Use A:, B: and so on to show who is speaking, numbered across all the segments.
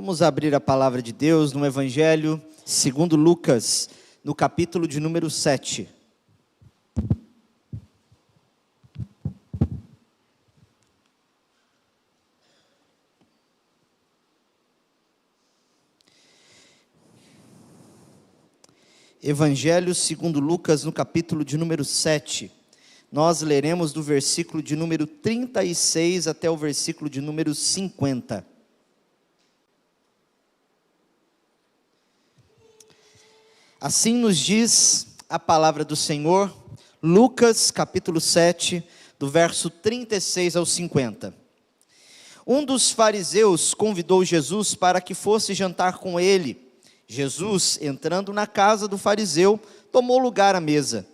A: Vamos abrir a palavra de Deus no Evangelho segundo Lucas, no capítulo de número 7. Evangelho segundo Lucas, no capítulo de número 7. Nós leremos do versículo de número 36 até o versículo de número 50. Assim nos diz a palavra do Senhor, Lucas capítulo 7, do verso 36 ao 50. Um dos fariseus convidou Jesus para que fosse jantar com ele. Jesus, entrando na casa do fariseu, tomou lugar à mesa.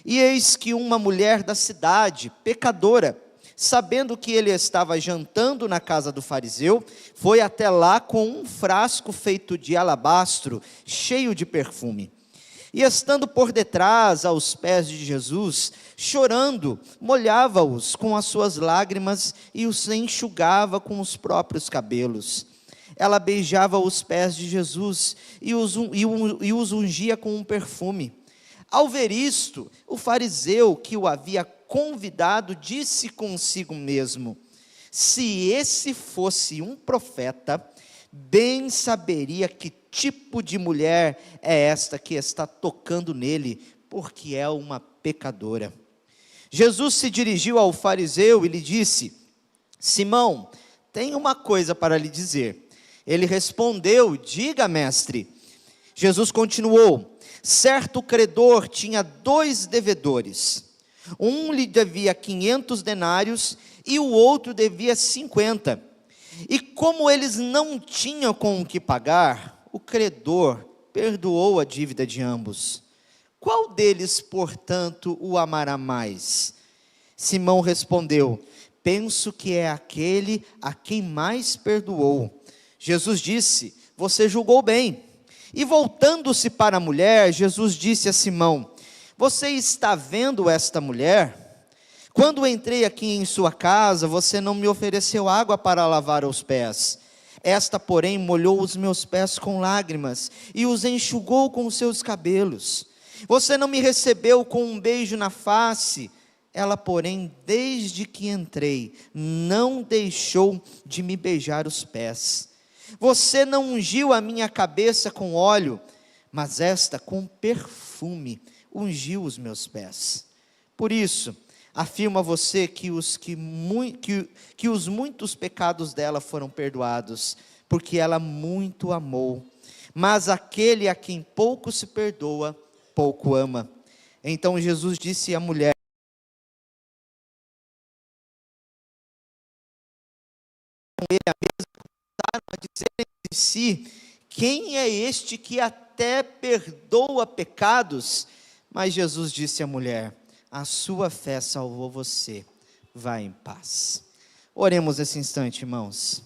A: E eis que uma mulher da cidade, pecadora, sabendo que ele estava jantando na casa do fariseu, foi até lá com um frasco feito de alabastro, cheio de perfume. E estando por detrás aos pés de Jesus, chorando, molhava-os com as suas lágrimas e os enxugava com os próprios cabelos. Ela beijava os pés de Jesus e os ungia com um perfume. Ao ver isto, o fariseu que o havia convidado disse consigo mesmo: se esse fosse um profeta, bem saberia que tipo de mulher é esta que está tocando nele, porque é uma pecadora. Jesus se dirigiu ao fariseu e lhe disse: Simão, tenho uma coisa para lhe dizer. Ele respondeu: diga, mestre. Jesus continuou: certo credor tinha 2 devedores. Um lhe devia 500 denários e o outro devia 50. E como eles não tinham com o que pagar, o credor perdoou a dívida de ambos. Qual deles, portanto, o amará mais? Simão respondeu: penso que é aquele a quem mais perdoou. Jesus disse: você julgou bem. E voltando-se para a mulher, Jesus disse a Simão: você está vendo esta mulher? Quando entrei aqui em sua casa, você não me ofereceu água para lavar os pés. Esta, porém, molhou os meus pés com lágrimas e os enxugou com os seus cabelos. Você não me recebeu com um beijo na face. Ela, porém, desde que entrei, não deixou de me beijar os pés. Você não ungiu a minha cabeça com óleo, mas esta com perfume ungiu os meus pés. Por isso, afirmo a você que os muitos pecados dela foram perdoados, porque ela muito amou. Mas aquele a quem pouco se perdoa, pouco ama. Então Jesus disse à mulher: a dizer entre si: quem é este que até perdoa pecados? Mas Jesus disse à mulher: a sua fé salvou você, vá em paz. Oremos nesse instante, irmãos.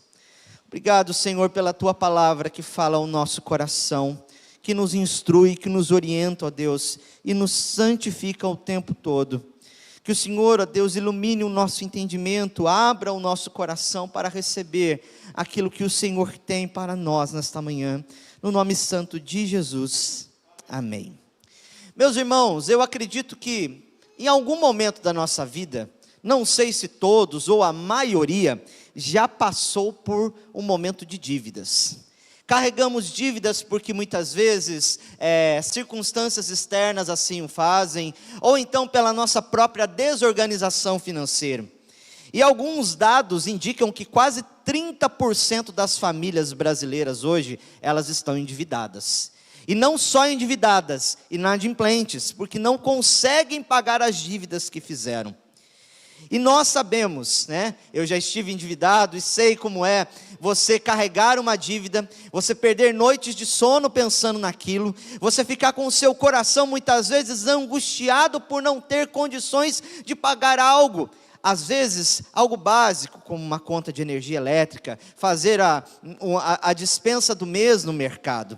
A: Obrigado, Senhor, pela tua palavra que fala ao nosso coração, que nos instrui, que nos orienta, ó Deus, e nos santifica o tempo todo. Que o Senhor, ó Deus, ilumine o nosso entendimento, abra o nosso coração para receber aquilo que o Senhor tem para nós nesta manhã. No nome santo de Jesus, amém. Meus irmãos, eu acredito que em algum momento da nossa vida, não sei se todos ou a maioria, já passou por um momento de dívidas. Carregamos dívidas porque muitas vezes circunstâncias externas assim o fazem, ou então pela nossa própria desorganização financeira. E alguns dados indicam que quase 30% das famílias brasileiras hoje, elas estão endividadas. E não só endividadas, inadimplentes, porque não conseguem pagar as dívidas que fizeram. E nós sabemos, né? Eu já estive endividado e sei como é você carregar uma dívida, você perder noites de sono pensando naquilo, você ficar com o seu coração muitas vezes angustiado por não ter condições de pagar algo. Às vezes, algo básico, como uma conta de energia elétrica, fazer a dispensa do mês no mercado.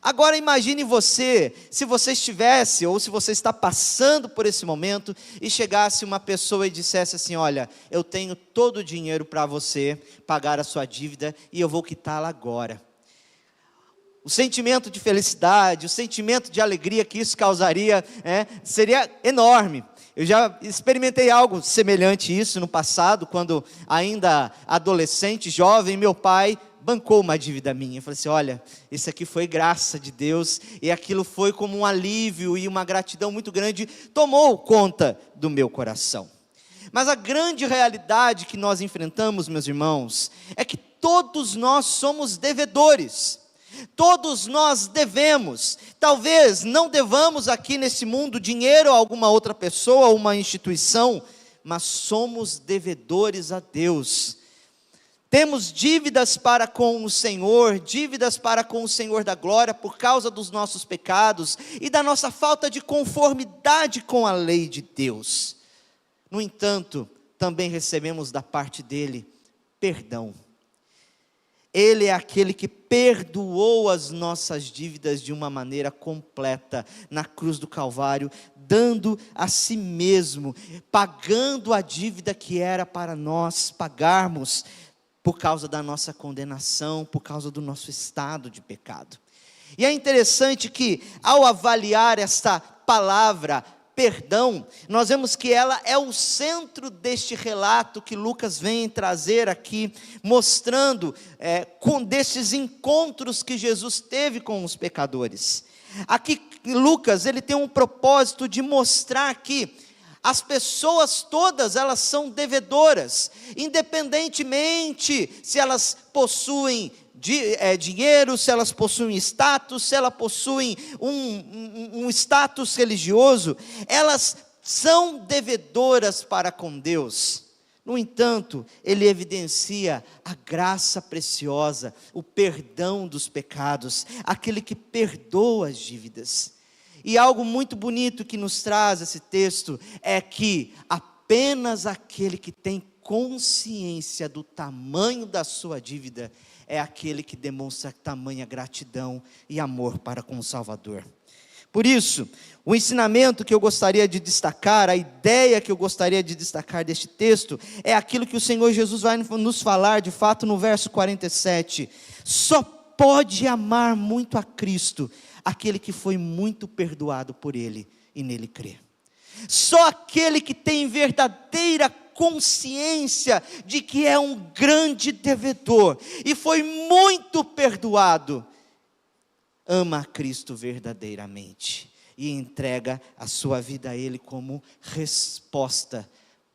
A: Agora imagine você, se você estivesse, ou se você está passando por esse momento, e chegasse uma pessoa e dissesse assim: olha, eu tenho todo o dinheiro para você pagar a sua dívida, e eu vou quitá-la agora. o sentimento de felicidade, o sentimento de alegria que isso causaria, seria enorme. Eu já experimentei algo semelhante a isso no passado, quando ainda adolescente, jovem, meu pai bancou uma dívida minha. Eu falei assim, olha, isso aqui foi graça de Deus, e aquilo foi como um alívio e uma gratidão muito grande, tomou conta do meu coração. Mas a grande realidade que nós enfrentamos, meus irmãos, é que todos nós somos devedores. Todos nós devemos. Talvez não devamos aqui nesse mundo dinheiro a alguma outra pessoa, a uma instituição, mas somos devedores a Deus. Temos dívidas para com o Senhor, dívidas para com o Senhor da glória, por causa dos nossos pecados e da nossa falta de conformidade com a lei de Deus. No entanto, também recebemos da parte dele perdão. Ele é aquele que perdoou as nossas dívidas de uma maneira completa, na cruz do Calvário, dando a si mesmo, pagando a dívida que era para nós pagarmos, por causa da nossa condenação, por causa do nosso estado de pecado. E é interessante que, ao avaliar esta palavra, perdão, nós vemos que ela é o centro deste relato que Lucas vem trazer aqui, mostrando com desses encontros que Jesus teve com os pecadores. Aqui Lucas, ele tem um propósito de mostrar que as pessoas todas, elas são devedoras, independentemente se elas possuem dinheiro, se elas possuem status, se elas possuem um status religioso, elas são devedoras para com Deus. No entanto, ele evidencia a graça preciosa, o perdão dos pecados, aquele que perdoa as dívidas. E algo muito bonito que nos traz esse texto é que apenas aquele que tem consciência do tamanho da sua dívida é aquele que demonstra tamanha gratidão e amor para com o Salvador. Por isso, o ensinamento que eu gostaria de destacar, a ideia que eu gostaria de destacar deste texto, é aquilo que o Senhor Jesus vai nos falar, de fato, no verso 47. Só pode amar muito a Cristo aquele que foi muito perdoado por Ele e nele crê. Só aquele que tem verdadeira consciência de que é um grande devedor e foi muito perdoado, ama a Cristo verdadeiramente e entrega a sua vida a Ele como resposta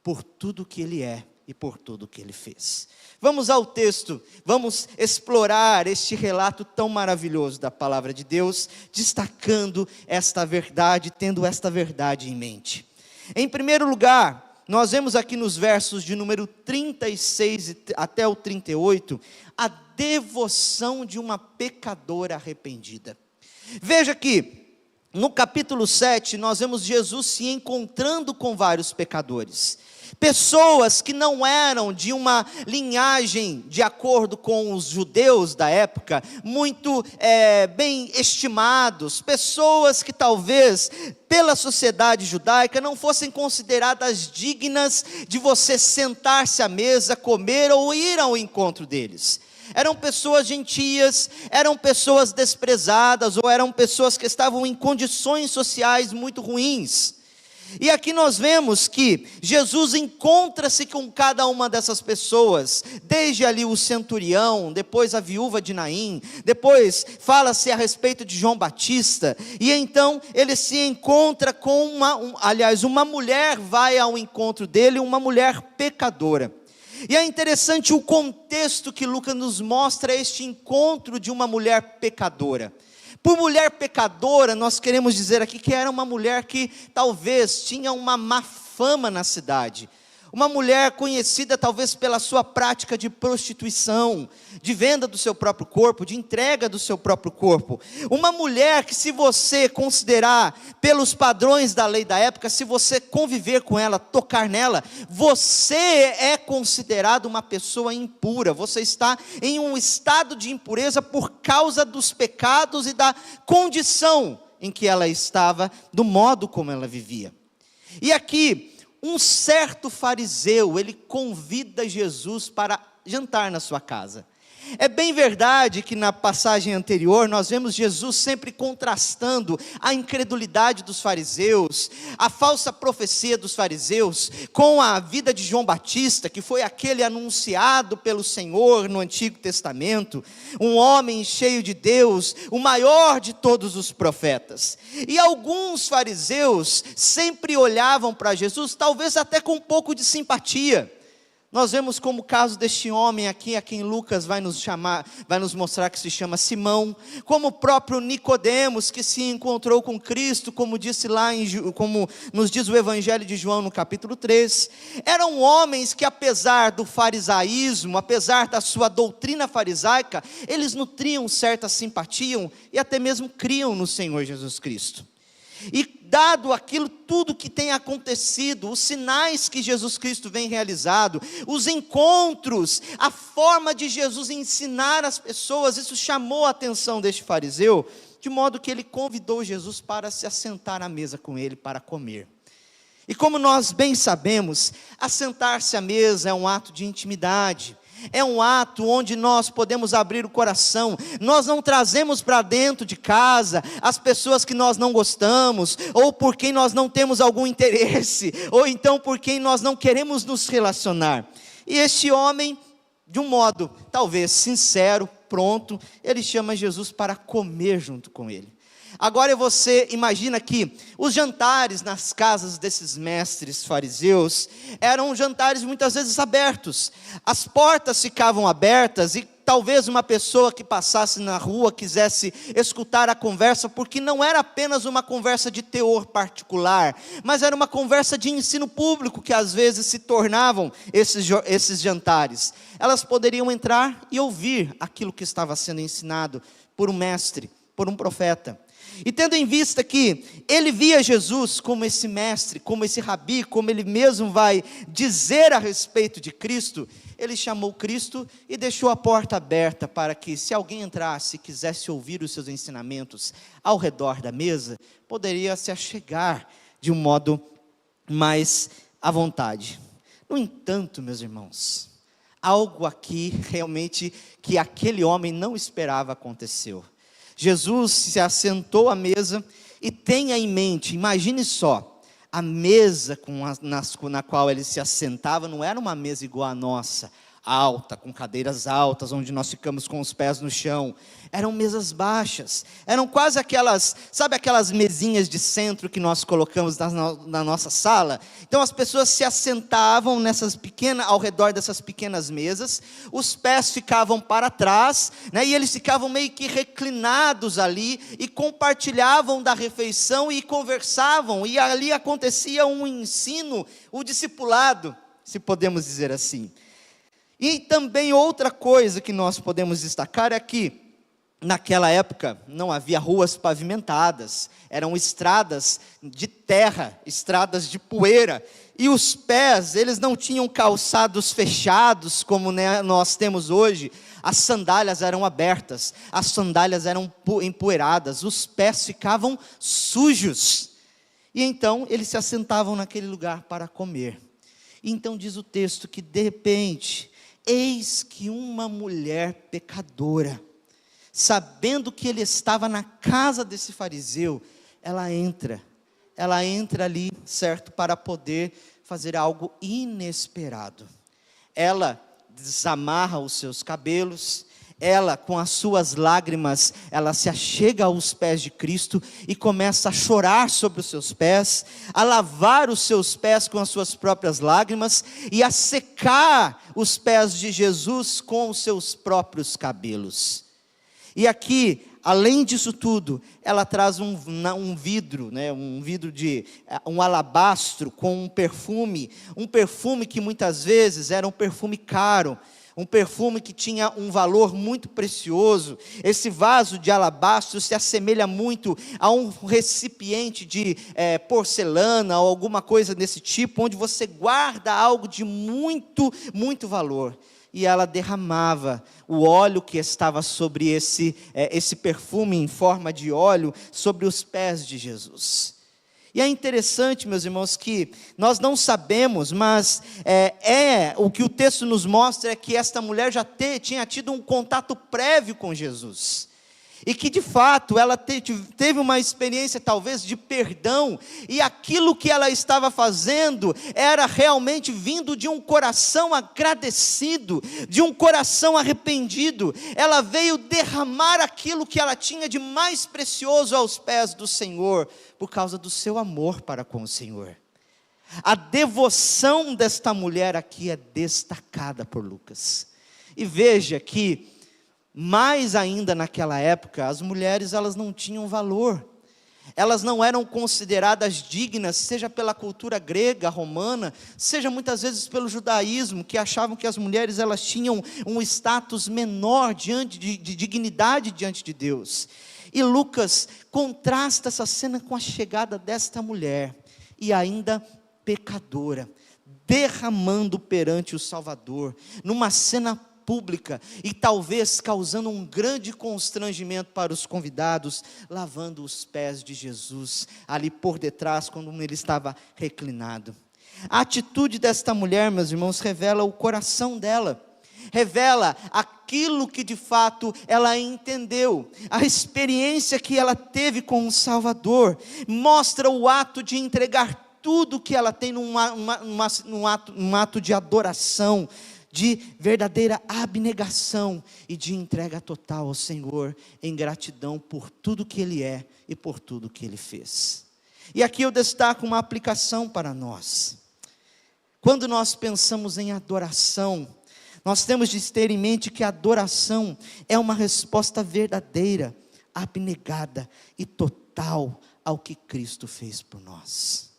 A: por tudo que Ele é e por tudo que Ele fez. Vamos ao texto, vamos explorar este relato tão maravilhoso da palavra de Deus, destacando esta verdade, tendo esta verdade em mente. Em primeiro lugar, nós vemos aqui nos versos de número 36 até o 38, a devoção de uma pecadora arrependida. Veja que, no capítulo 7, nós vemos Jesus se encontrando com vários pecadores. Pessoas que não eram de uma linhagem, de acordo com os judeus da época, muito bem estimados, pessoas que talvez pela sociedade judaica não fossem consideradas dignas de você sentar-se à mesa, comer ou ir ao encontro deles. Eram pessoas gentias, eram pessoas desprezadas, ou eram pessoas que estavam em condições sociais muito ruins. E aqui nós vemos que Jesus encontra-se com cada uma dessas pessoas, desde ali o centurião, depois a viúva de Naim, depois fala-se a respeito de João Batista, e então ele se encontra com uma mulher vai ao encontro dele, uma mulher pecadora. E é interessante o contexto que Lucas nos mostra este encontro de uma mulher pecadora. Por mulher pecadora, nós queremos dizer aqui que era uma mulher que talvez tinha uma má fama na cidade. Uma mulher conhecida talvez pela sua prática de prostituição, de venda do seu próprio corpo, de entrega do seu próprio corpo. Uma mulher que, se você considerar pelos padrões da lei da época, se você conviver com ela, tocar nela, você é considerado uma pessoa impura. Você está em um estado de impureza por causa dos pecados e da condição em que ela estava, do modo como ela vivia. E aqui, um certo fariseu, ele convida Jesus para jantar na sua casa. É bem verdade que na passagem anterior nós vemos Jesus sempre contrastando a incredulidade dos fariseus, a falsa profecia dos fariseus, com a vida de João Batista, que foi aquele anunciado pelo Senhor no Antigo Testamento, um homem cheio de Deus, o maior de todos os profetas. E alguns fariseus sempre olhavam para Jesus, talvez até com um pouco de simpatia. Nós vemos como o caso deste homem aqui, a quem Lucas vai nos mostrar que se chama Simão, como o próprio Nicodemos, que se encontrou com Cristo, como como nos diz o Evangelho de João no capítulo 3, eram homens que, apesar do farisaísmo, apesar da sua doutrina farisaica, eles nutriam certa simpatia e até mesmo criam no Senhor Jesus Cristo. E dado aquilo tudo que tem acontecido, os sinais que Jesus Cristo vem realizado, os encontros, a forma de Jesus ensinar as pessoas, isso chamou a atenção deste fariseu, de modo que ele convidou Jesus para se assentar à mesa com ele para comer. E como nós bem sabemos, assentar-se à mesa é um ato de intimidade, é um ato onde nós podemos abrir o coração. Nós não trazemos para dentro de casa as pessoas que nós não gostamos, ou por quem nós não temos algum interesse, ou então por quem nós não queremos nos relacionar. E este homem, de um modo talvez sincero, pronto, ele chama Jesus para comer junto com ele. Agora você imagina que os jantares nas casas desses mestres fariseus eram jantares muitas vezes abertos, as portas ficavam abertas e talvez uma pessoa que passasse na rua quisesse escutar a conversa, porque não era apenas uma conversa de teor particular, mas era uma conversa de ensino público que às vezes se tornavam esses jantares. Elas poderiam entrar e ouvir aquilo que estava sendo ensinado por um mestre, por um profeta. E tendo em vista que ele via Jesus como esse mestre, como esse rabi, como ele mesmo vai dizer a respeito de Cristo, ele chamou Cristo e deixou a porta aberta para que, se alguém entrasse e quisesse ouvir os seus ensinamentos ao redor da mesa, poderia se achegar de um modo mais à vontade. No entanto, meus irmãos, algo aqui realmente que aquele homem não esperava aconteceu. Jesus se assentou à mesa e tenha em mente, imagine só, a mesa na qual ele se assentava não era uma mesa igual à nossa, alta, com cadeiras altas, onde nós ficamos com os pés no chão. Eram mesas baixas, eram quase sabe aquelas mesinhas de centro que nós colocamos na nossa sala? Então as pessoas se assentavam ao redor dessas pequenas mesas, os pés ficavam para trás, né, e eles ficavam meio que reclinados ali, e compartilhavam da refeição e conversavam, e ali acontecia um ensino, o discipulado, se podemos dizer assim. E também outra coisa que nós podemos destacar é que, naquela época, não havia ruas pavimentadas, eram estradas de terra, estradas de poeira, e os pés, eles não tinham calçados fechados, como nós temos hoje. As sandálias eram abertas, as sandálias eram empoeiradas, os pés ficavam sujos, e então eles se assentavam naquele lugar para comer. E então diz o texto que de repente, eis que uma mulher pecadora, sabendo que ele estava na casa desse fariseu, ela entra ali, certo, para poder fazer algo inesperado. Ela desamarra os seus cabelos, ela com as suas lágrimas, ela se achega aos pés de Cristo e começa a chorar sobre os seus pés, a lavar os seus pés com as suas próprias lágrimas e a secar os pés de Jesus com os seus próprios cabelos. E aqui, além disso tudo, ela traz um vidro, né, um alabastro com um perfume que muitas vezes era um perfume caro, um perfume que tinha um valor muito precioso. Esse vaso de alabastro se assemelha muito a um recipiente de porcelana ou alguma coisa desse tipo, onde você guarda algo de muito, muito valor. E ela derramava o óleo que estava sobre esse perfume em forma de óleo, sobre os pés de Jesus. E é interessante, meus irmãos, que nós não sabemos, mas o que o texto nos mostra é que esta mulher já tinha tido um contato prévio com Jesus. E que de fato ela teve uma experiência talvez de perdão, e aquilo que ela estava fazendo era realmente vindo de um coração agradecido, de um coração arrependido. Ela veio derramar aquilo que ela tinha de mais precioso aos pés do Senhor, por causa do seu amor para com o Senhor. A devoção desta mulher aqui é destacada por Lucas. E veja que mais ainda naquela época, as mulheres elas não tinham valor, elas não eram consideradas dignas, seja pela cultura grega, romana, seja muitas vezes pelo judaísmo, que achavam que as mulheres elas tinham um status menor de dignidade diante de Deus. E Lucas contrasta essa cena com a chegada desta mulher, e ainda pecadora, derramando perante o Salvador, numa cena pública, e talvez causando um grande constrangimento para os convidados, lavando os pés de Jesus, ali por detrás, quando ele estava reclinado. A atitude desta mulher, meus irmãos, revela o coração dela, revela aquilo que de fato ela entendeu, a experiência que ela teve com o Salvador, mostra o ato de entregar tudo que ela tem num ato de adoração, de verdadeira abnegação e de entrega total ao Senhor, em gratidão por tudo que Ele é e por tudo que Ele fez. E aqui eu destaco uma aplicação para nós. Quando nós pensamos em adoração, nós temos de ter em mente que a adoração é uma resposta verdadeira, abnegada e total ao que Cristo fez por nós.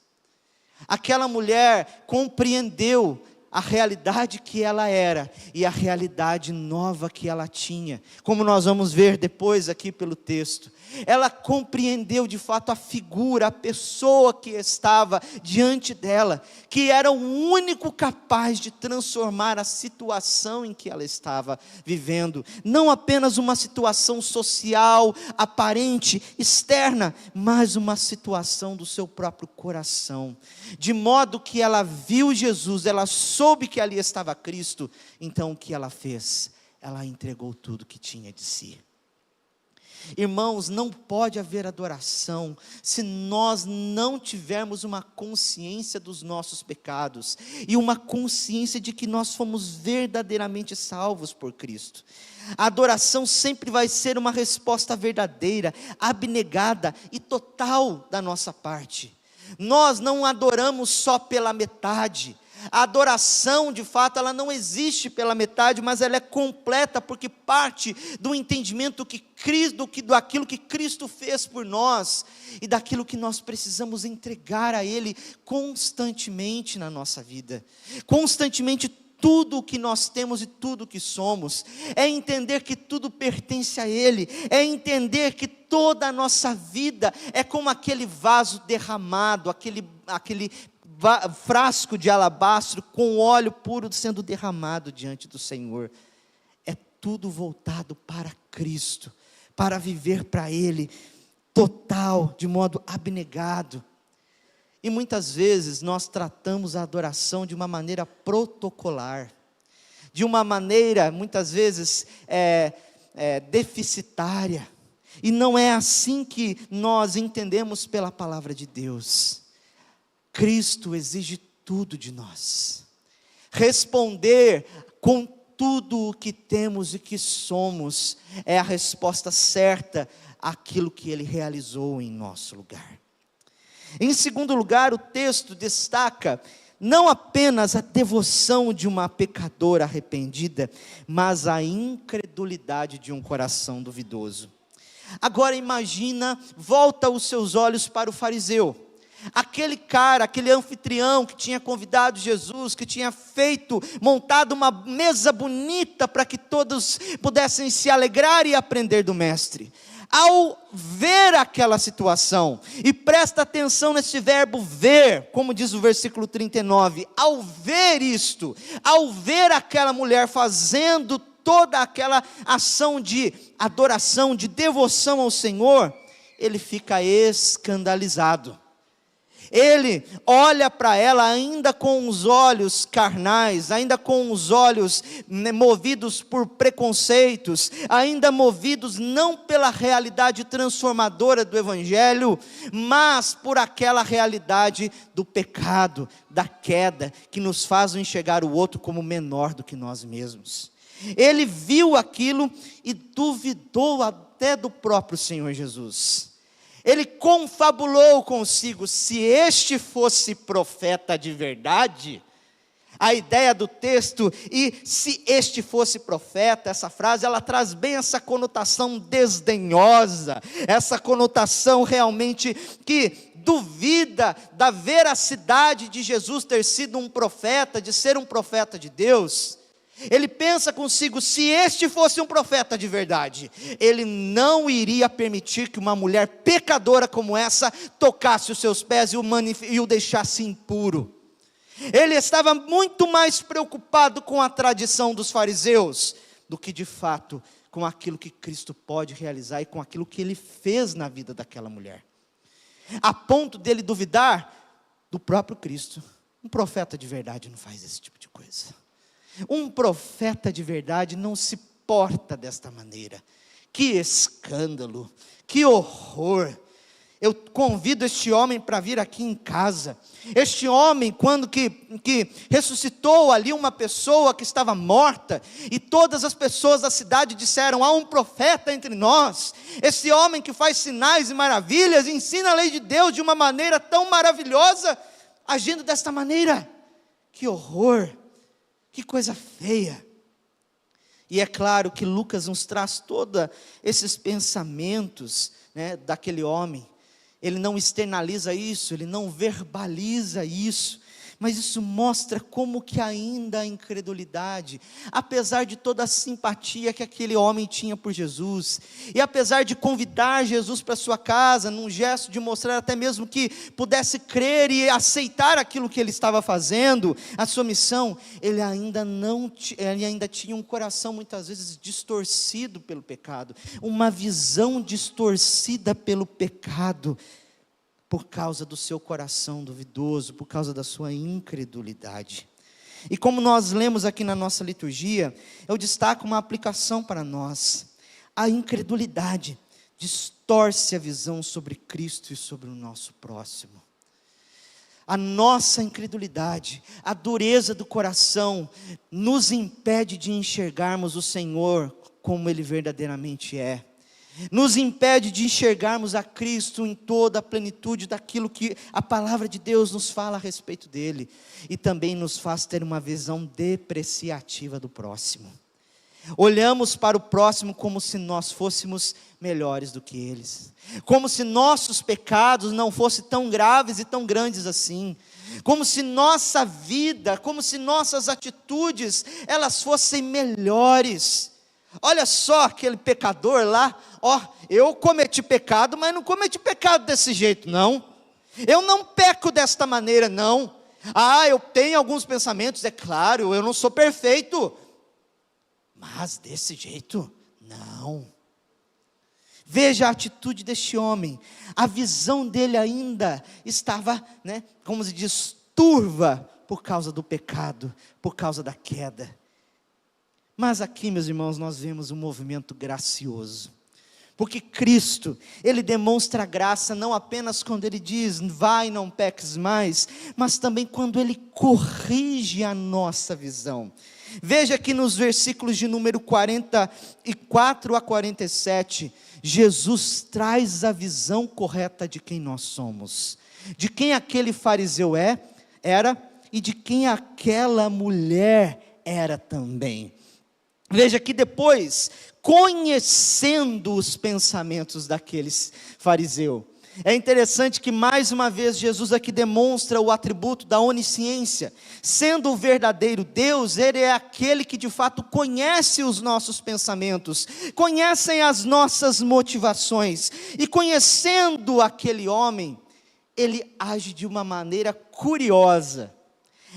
A: Aquela mulher compreendeu a realidade que ela era e a realidade nova que ela tinha, como nós vamos ver depois aqui pelo texto. Ela compreendeu de fato a figura, a pessoa que estava diante dela, que era o único capaz de transformar a situação em que ela estava vivendo, não apenas uma situação social, aparente, externa, mas uma situação do seu próprio coração, de modo que ela viu Jesus, ela soube que ali estava Cristo. Então o que ela fez? Ela entregou tudo que tinha de si. Irmãos, não pode haver adoração se nós não tivermos uma consciência dos nossos pecados e uma consciência de que nós fomos verdadeiramente salvos por Cristo. A adoração sempre vai ser uma resposta verdadeira, abnegada e total da nossa parte. Nós não adoramos só pela metade. A adoração, de fato, ela não existe pela metade, mas ela é completa, porque parte do entendimento daquilo que Cristo fez por nós, e daquilo que nós precisamos entregar a Ele constantemente na nossa vida, constantemente. Tudo o que nós temos e tudo o que somos, é entender que tudo pertence a Ele, é entender que toda a nossa vida é como aquele vaso derramado, aquele frasco de alabastro com óleo puro sendo derramado diante do Senhor. É tudo voltado para Cristo, para viver para Ele, total, de modo abnegado. E muitas vezes nós tratamos a adoração de uma maneira protocolar, de uma maneira muitas vezes deficitária, e não é assim que nós entendemos pela palavra de Deus. Cristo exige tudo de nós, responder com tudo o que temos e que somos, é a resposta certa àquilo que Ele realizou em nosso lugar. Em segundo lugar, o texto destaca não apenas a devoção de uma pecadora arrependida, mas a incredulidade de um coração duvidoso. Agora imagina, volta os seus olhos para o fariseu, aquele cara, aquele anfitrião que tinha convidado Jesus, que tinha montado uma mesa bonita para que todos pudessem se alegrar e aprender do mestre. Ao ver aquela situação, e presta atenção nesse verbo ver, como diz o versículo 39, ao ver isto, ao ver aquela mulher fazendo toda aquela ação de adoração, de devoção ao Senhor, ele fica escandalizado. Ele olha para ela ainda com os olhos carnais, ainda com os olhos movidos por preconceitos, ainda movidos não pela realidade transformadora do Evangelho, mas por aquela realidade do pecado, da queda, que nos faz enxergar o outro como menor do que nós mesmos. Ele viu aquilo e duvidou até do próprio Senhor Jesus. Ele confabulou consigo: se este fosse profeta de verdade, a ideia do texto, e se este fosse profeta, essa frase, ela traz bem essa conotação desdenhosa, essa conotação realmente que duvida da veracidade de Jesus ter sido um profeta, de ser um profeta de Deus. Ele pensa consigo: se este fosse um profeta de verdade, ele não iria permitir que uma mulher pecadora como essa tocasse os seus pés e o deixasse impuro. Ele estava muito mais preocupado com a tradição dos fariseus do que de fato com aquilo que Cristo pode realizar e com aquilo que ele fez na vida daquela mulher, a ponto dele duvidar do próprio Cristo. Um profeta de verdade não faz esse tipo de coisa. Um profeta de verdade não se porta desta maneira. Que escândalo, que horror. Eu convido este homem para vir aqui em casa. Este homem, quando que ressuscitou ali uma pessoa que estava morta, e todas as pessoas da cidade disseram: há um profeta entre nós. Esse homem que faz sinais e maravilhas, ensina a lei de Deus de uma maneira tão maravilhosa, agindo desta maneira. Que horror. Que coisa feia. E é claro que Lucas nos traz todos esses pensamentos, daquele homem. Ele não externaliza isso, ele não verbaliza isso, mas isso mostra como que ainda a incredulidade, apesar de toda a simpatia que aquele homem tinha por Jesus, e apesar de convidar Jesus para sua casa, num gesto de mostrar até mesmo que pudesse crer e aceitar aquilo que ele estava fazendo, a sua missão, ele ainda tinha um coração muitas vezes distorcido pelo pecado, uma visão distorcida pelo pecado, por causa do seu coração duvidoso, por causa da sua incredulidade. E como nós lemos aqui na nossa liturgia, eu destaco uma aplicação para nós. A incredulidade distorce a visão sobre Cristo e sobre o nosso próximo. A nossa incredulidade, a dureza do coração, nos impede de enxergarmos o Senhor como Ele verdadeiramente é. Nos impede de enxergarmos a Cristo em toda a plenitude daquilo que a palavra de Deus nos fala a respeito dele, e também nos faz ter uma visão depreciativa do próximo. Olhamos para o próximo como se nós fôssemos melhores do que eles, como se nossos pecados não fossem tão graves e tão grandes assim, como se nossa vida, como se nossas atitudes, elas fossem melhores. Olha só aquele pecador lá, eu cometi pecado, mas não cometi pecado desse jeito não, eu não peco desta maneira não, eu tenho alguns pensamentos, é claro, eu não sou perfeito, mas desse jeito, não. Veja a atitude deste homem, a visão dele ainda estava, como se diz, turva, por causa do pecado, por causa da queda. Mas aqui, meus irmãos, nós vemos um movimento gracioso, porque Cristo, Ele demonstra graça não apenas quando Ele diz, vai, não peques mais, mas também quando Ele corrige a nossa visão. Veja que nos versículos de número 44 a 47, Jesus traz a visão correta de quem nós somos, de quem aquele fariseu era, e de quem aquela mulher era também. Veja que depois, conhecendo os pensamentos daqueles fariseu, é interessante que mais uma vez Jesus aqui demonstra o atributo da onisciência. Sendo o verdadeiro Deus, Ele é aquele que de fato conhece os nossos pensamentos, conhecem as nossas motivações, e conhecendo aquele homem, Ele age de uma maneira curiosa.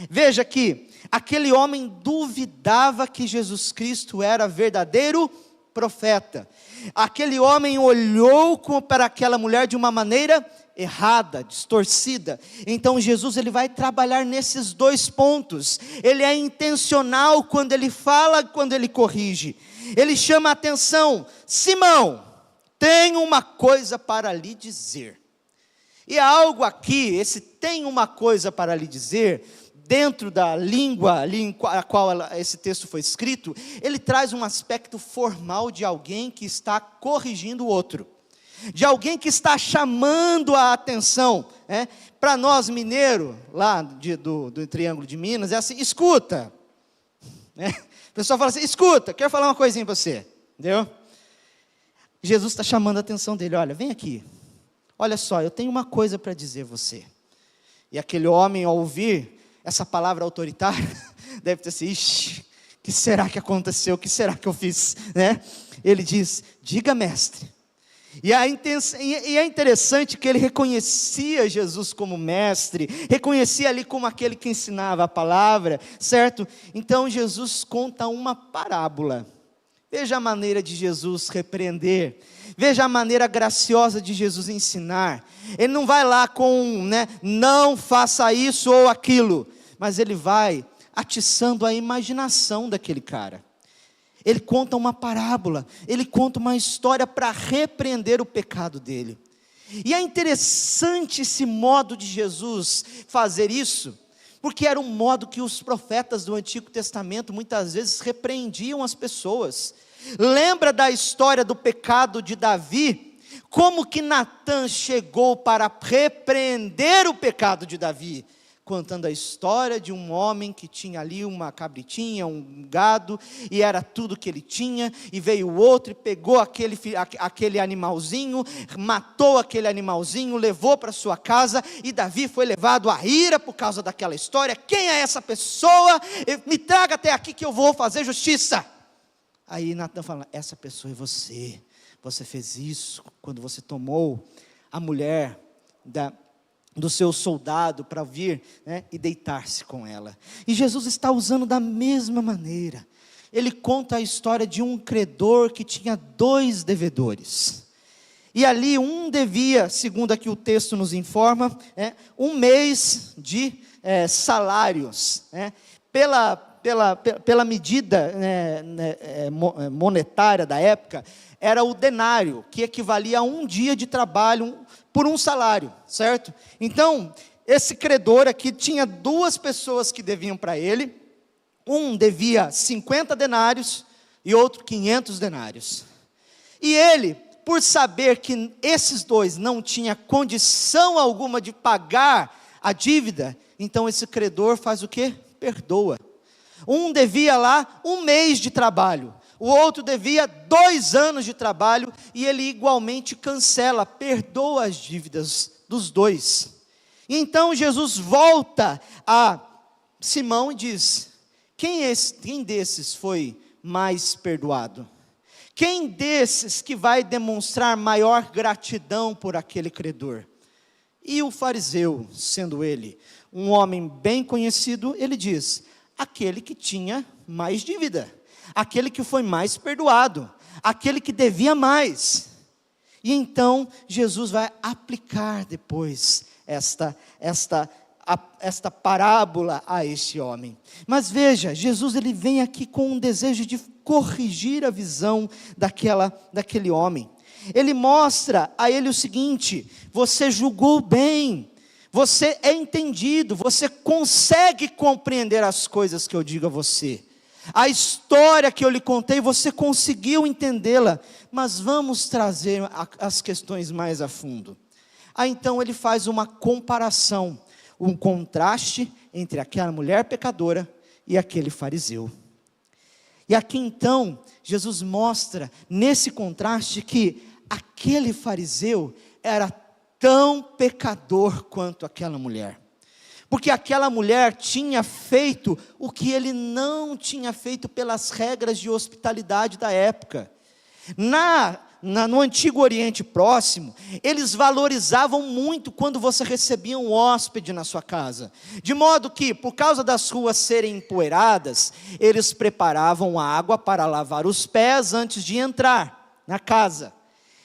A: Veja que aquele homem duvidava que Jesus Cristo era verdadeiro profeta. Aquele homem olhou para aquela mulher de uma maneira errada, distorcida. Então Jesus ele vai trabalhar nesses dois pontos. Ele é intencional quando ele fala, quando ele corrige. Ele chama a atenção: Simão, tenho uma coisa para lhe dizer. E há algo aqui, esse tem uma coisa para lhe dizer, dentro da língua a qual esse texto foi escrito, ele traz um aspecto formal de alguém que está corrigindo o outro, de alguém que está chamando a atenção. Para nós mineiros, lá do Triângulo de Minas, é assim: escuta. O pessoal fala assim: escuta, quero falar uma coisinha para você, entendeu? Jesus está chamando a atenção dele: olha, vem aqui, olha só, eu tenho uma coisa para dizer a você. E aquele homem, ao ouvir essa palavra autoritária, deve ter assim: ixi, o que será que aconteceu, o que será que eu fiz, Ele diz: diga, mestre. E é interessante que ele reconhecia Jesus como mestre, reconhecia ali como aquele que ensinava a palavra, certo? Então Jesus conta uma parábola. Veja a maneira de Jesus repreender, veja a maneira graciosa de Jesus ensinar. Ele não vai lá com, não faça isso ou aquilo, mas ele vai atiçando a imaginação daquele cara. Ele conta uma parábola, ele conta uma história para repreender o pecado dele. E é interessante esse modo de Jesus fazer isso, porque era um modo que os profetas do Antigo Testamento muitas vezes repreendiam as pessoas. Lembra da história do pecado de Davi? Como que Natã chegou para repreender o pecado de Davi? Contando a história de um homem que tinha ali uma cabritinha, um gado, e era tudo que ele tinha, e veio o outro e pegou aquele animalzinho, matou aquele animalzinho, levou para sua casa, e Davi foi levado à ira por causa daquela história. Quem é essa pessoa? Me traga até aqui que eu vou fazer justiça. Aí Natã fala: essa pessoa é você, você fez isso quando você tomou a mulher do seu soldado para vir e deitar-se com ela. E Jesus está usando da mesma maneira. Ele conta a história de um credor que tinha 2 devedores. E ali um devia, segundo aqui o texto nos informa, 1 mês de salários. Pela medida monetária da época, era o denário, que equivalia a 1 dia de trabalho por 1 salário, certo? Então, esse credor aqui tinha 2 pessoas que deviam para ele. Um devia 50 denários e outro 500 denários. E ele, por saber que esses 2 não tinham condição alguma de pagar a dívida, então esse credor faz o quê? Perdoa. Um devia lá 1 mês de trabalho, o outro devia 2 anos de trabalho, e ele igualmente cancela, perdoa as dívidas dos 2. E então Jesus volta a Simão e diz: quem desses foi mais perdoado? Quem desses que vai demonstrar maior gratidão por aquele credor? E o fariseu, sendo ele um homem bem conhecido, ele diz: aquele que tinha mais dívida, aquele que foi mais perdoado, aquele que devia mais. E então Jesus vai aplicar depois esta parábola a este homem. Mas veja, Jesus ele vem aqui com um desejo de corrigir a visão daquele homem. Ele mostra a ele o seguinte: você julgou bem, você é entendido, você consegue compreender as coisas que eu digo a você. A história que eu lhe contei, você conseguiu entendê-la, mas vamos trazer as questões mais a fundo. Aí então ele faz uma comparação, um contraste entre aquela mulher pecadora e aquele fariseu. E aqui então, Jesus mostra nesse contraste que aquele fariseu era tão pecador quanto aquela mulher. Porque aquela mulher tinha feito o que ele não tinha feito pelas regras de hospitalidade da época. No Antigo Oriente Próximo, eles valorizavam muito quando você recebia um hóspede na sua casa. De modo que, por causa das ruas serem empoeiradas, eles preparavam água para lavar os pés antes de entrar na casa.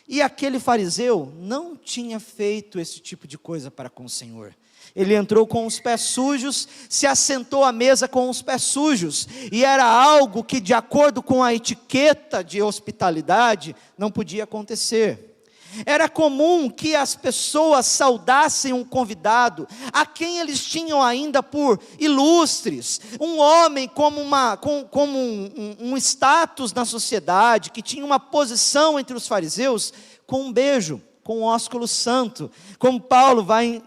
A: E aquele fariseu não tinha feito esse tipo de coisa para com o Senhor. Ele entrou com os pés sujos, se assentou à mesa com os pés sujos, e era algo que, de acordo com a etiqueta de hospitalidade, não podia acontecer. Era comum que as pessoas saudassem um convidado, a quem eles tinham ainda por ilustres, um homem como um status na sociedade, que tinha uma posição entre os fariseus, com um beijo, com um ósculo santo, como Paulo vai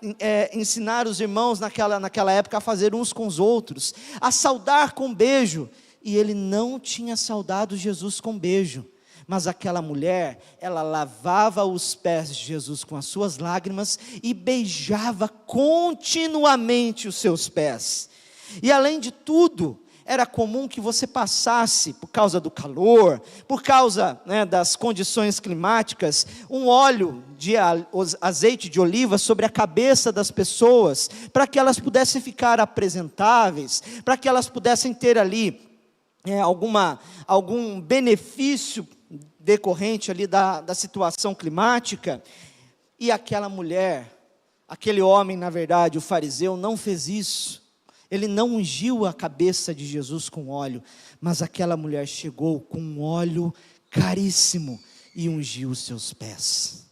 A: ensinar os irmãos naquela época a fazer uns com os outros, a saudar com beijo, e ele não tinha saudado Jesus com beijo. Mas aquela mulher, ela lavava os pés de Jesus com as suas lágrimas e beijava continuamente os seus pés. E além de tudo, era comum que você passasse, por causa do calor, por causa das condições climáticas, um óleo de azeite de oliva sobre a cabeça das pessoas, para que elas pudessem ficar apresentáveis, para que elas pudessem ter ali algum benefício decorrente ali da situação climática. E aquela mulher, aquele homem, na verdade, o fariseu, não fez isso. Ele não ungiu a cabeça de Jesus com óleo, mas aquela mulher chegou com um óleo caríssimo e ungiu os seus pés.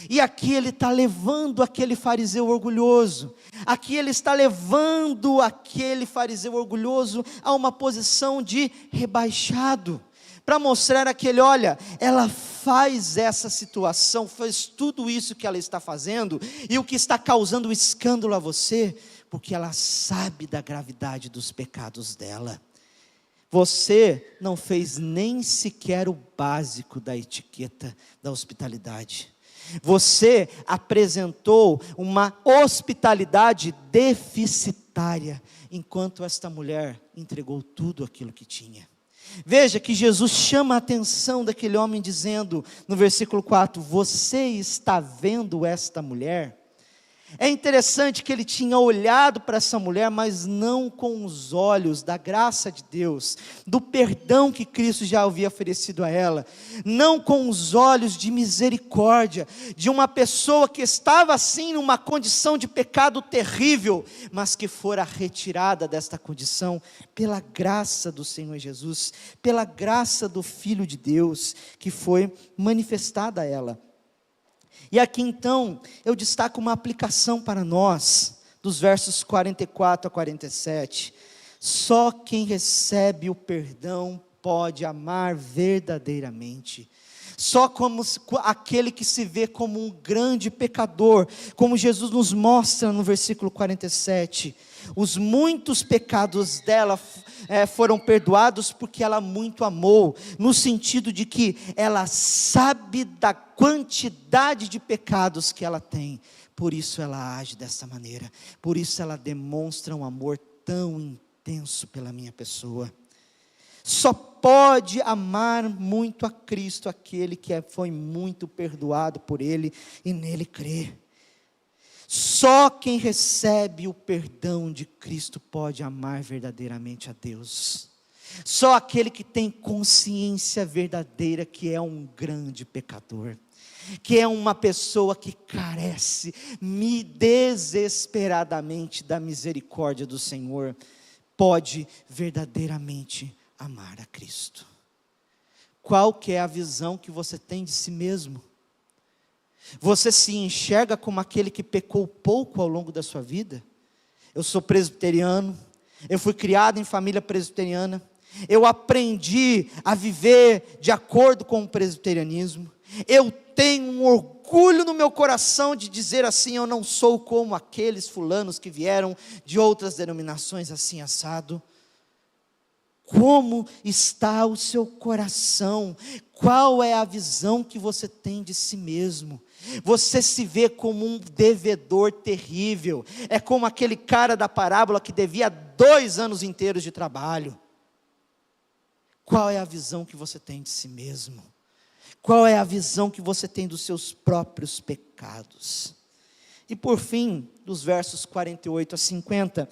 A: E aqui ele está levando aquele fariseu orgulhoso, aqui ele está levando aquele fariseu orgulhoso a uma posição de rebaixado, para mostrar aquele, olha, ela faz essa situação, faz tudo isso que ela está fazendo, e o que está causando escândalo a você, porque ela sabe da gravidade dos pecados dela. Você não fez nem sequer o básico da etiqueta da hospitalidade. Você apresentou uma hospitalidade deficitária, enquanto esta mulher entregou tudo aquilo que tinha. Veja que Jesus chama a atenção daquele homem dizendo, no versículo 4, você está vendo esta mulher? É interessante que ele tinha olhado para essa mulher, mas não com os olhos da graça de Deus, do perdão que Cristo já havia oferecido a ela, não com os olhos de misericórdia, de uma pessoa que estava assim numa condição de pecado terrível, mas que fora retirada desta condição pela graça do Senhor Jesus, pela graça do Filho de Deus, que foi manifestada a ela. E aqui então, eu destaco uma aplicação para nós, dos versos 44 a 47. Só quem recebe o perdão pode amar verdadeiramente. Só como aquele que se vê como um grande pecador, como Jesus nos mostra no versículo 47. Os muitos pecados dela foram perdoados porque ela muito amou, no sentido de que ela sabe da quantidade de pecados que ela tem, por isso ela age dessa maneira, por isso ela demonstra um amor tão intenso pela minha pessoa. Só pode amar muito a Cristo aquele que foi muito perdoado por Ele e nele crer. Só quem recebe o perdão de Cristo pode amar verdadeiramente a Deus. Só aquele que tem consciência verdadeira que é um grande pecador, que é uma pessoa que carece desesperadamente da misericórdia do Senhor, pode verdadeiramente amar a Cristo. Qual que é a visão que você tem de si mesmo? Você se enxerga como aquele que pecou pouco ao longo da sua vida? Eu sou presbiteriano, eu fui criado em família presbiteriana, eu aprendi a viver de acordo com o presbiterianismo, eu tenho um orgulho no meu coração de dizer assim, eu não sou como aqueles fulanos que vieram de outras denominações assim assado. Como está o seu coração? Qual é a visão que você tem de si mesmo? Você se vê como um devedor terrível, é como aquele cara da parábola que devia 2 anos inteiros de trabalho. Qual é a visão que você tem de si mesmo? Qual é a visão que você tem dos seus próprios pecados? E por fim, dos versos 48 a 50,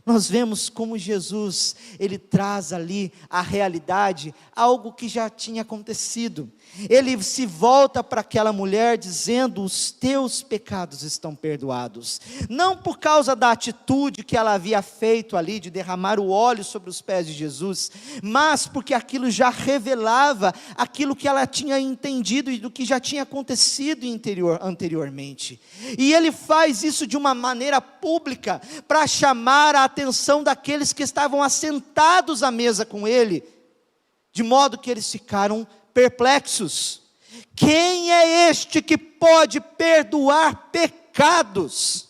A: nós vemos como Jesus, ele traz ali a realidade, algo que já tinha acontecido. Ele se volta para aquela mulher dizendo: os teus pecados estão perdoados. Não por causa da atitude que ela havia feito ali, de derramar o óleo sobre os pés de Jesus, mas porque aquilo já revelava aquilo que ela tinha entendido e do que já tinha acontecido anteriormente. E ele faz isso de uma maneira pública, para chamar a atenção daqueles que estavam assentados à mesa com ele, de modo que eles ficaram perplexos. Quem é este que pode perdoar pecados?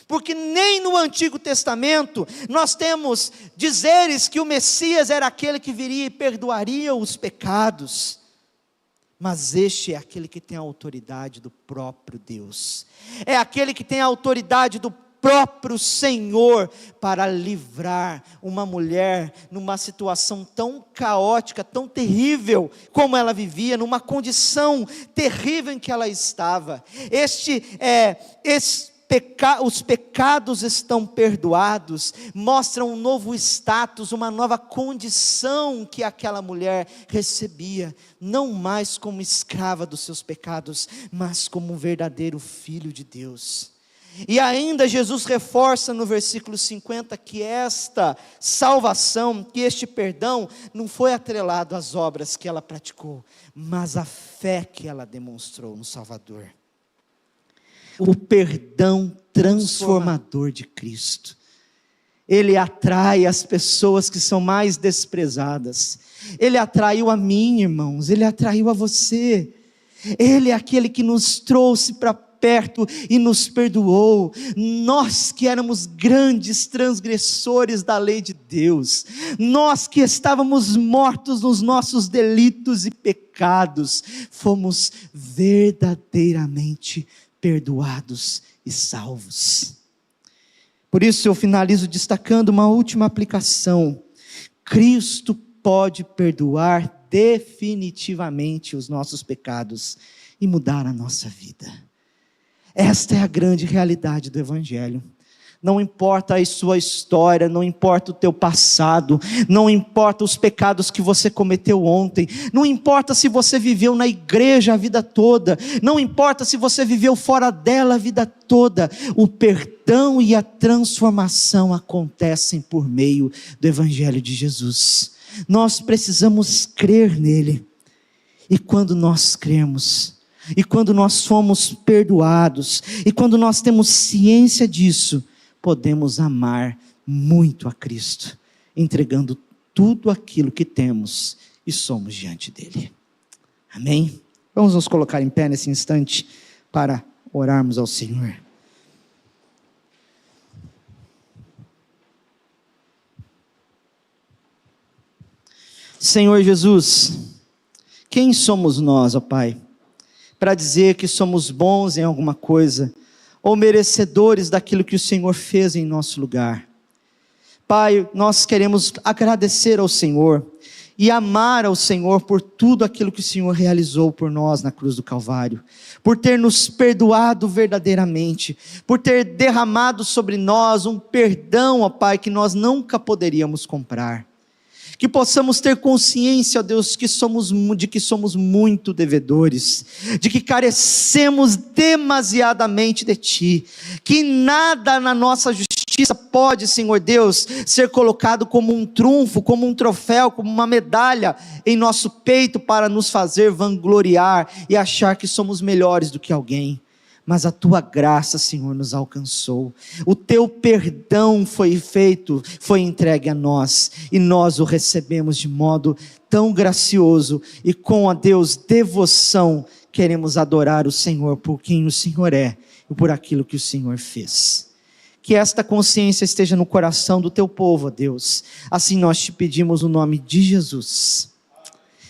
A: Porque nem no Antigo Testamento nós temos dizeres que o Messias era aquele que viria e perdoaria os pecados, mas este é aquele que tem a autoridade do próprio Deus, é aquele que tem a autoridade do próprio Senhor para livrar uma mulher numa situação tão caótica, tão terrível como ela vivia, numa condição terrível em que ela estava. Os pecados estão perdoados, mostram um novo status, uma nova condição que aquela mulher recebia, não mais como escrava dos seus pecados, mas como um verdadeiro filho de Deus. E ainda Jesus reforça no versículo 50 que esta salvação, que este perdão não foi atrelado às obras que ela praticou, mas à fé que ela demonstrou no Salvador. O perdão transformador de Cristo, ele atrai as pessoas que são mais desprezadas. Ele atraiu a mim, irmãos, ele atraiu a você. Ele é aquele que nos trouxe para perto e nos perdoou. Nós que éramos grandes transgressores da lei de Deus, nós que estávamos mortos nos nossos delitos e pecados, fomos verdadeiramente perdoados e salvos. Por isso eu finalizo destacando uma última aplicação: Cristo pode perdoar definitivamente os nossos pecados e mudar a nossa vida. Esta é a grande realidade do Evangelho. Não importa a sua história, não importa o teu passado, não importa os pecados que você cometeu ontem, não importa se você viveu na igreja a vida toda, não importa se você viveu fora dela a vida toda, o perdão e a transformação acontecem por meio do Evangelho de Jesus. Nós precisamos crer nele, e quando nós cremos, e quando nós somos perdoados, e quando nós temos ciência disso, podemos amar muito a Cristo, entregando tudo aquilo que temos e somos diante dele. Amém? Vamos nos colocar em pé nesse instante para orarmos ao Senhor. Senhor Jesus, quem somos nós, ó Pai, para dizer que somos bons em alguma coisa, ou merecedores daquilo que o Senhor fez em nosso lugar? Pai, nós queremos agradecer ao Senhor e amar ao Senhor por tudo aquilo que o Senhor realizou por nós na cruz do Calvário, por ter nos perdoado verdadeiramente, por ter derramado sobre nós um perdão, ó Pai, que nós nunca poderíamos comprar. Que possamos ter consciência, ó Deus, de que somos muito devedores, de que carecemos demasiadamente de Ti, que nada na nossa justiça pode, Senhor Deus, ser colocado como um trunfo, como um troféu, como uma medalha em nosso peito para nos fazer vangloriar e achar que somos melhores do que alguém. Mas a Tua graça, Senhor, nos alcançou, o Teu perdão foi entregue a nós, e nós o recebemos de modo tão gracioso, e com, ó Deus, devoção, queremos adorar o Senhor por quem o Senhor é, e por aquilo que o Senhor fez. Que esta consciência esteja no coração do Teu povo, ó Deus, assim nós Te pedimos no nome de Jesus.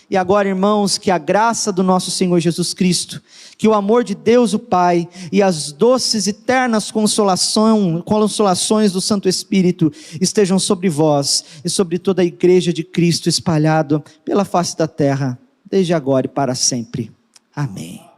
A: E agora, irmãos, que a graça do nosso Senhor Jesus Cristo, que o amor de Deus o Pai e as doces e ternas consolações do Santo Espírito estejam sobre vós e sobre toda a igreja de Cristo espalhada pela face da terra, desde agora e para sempre. Amém.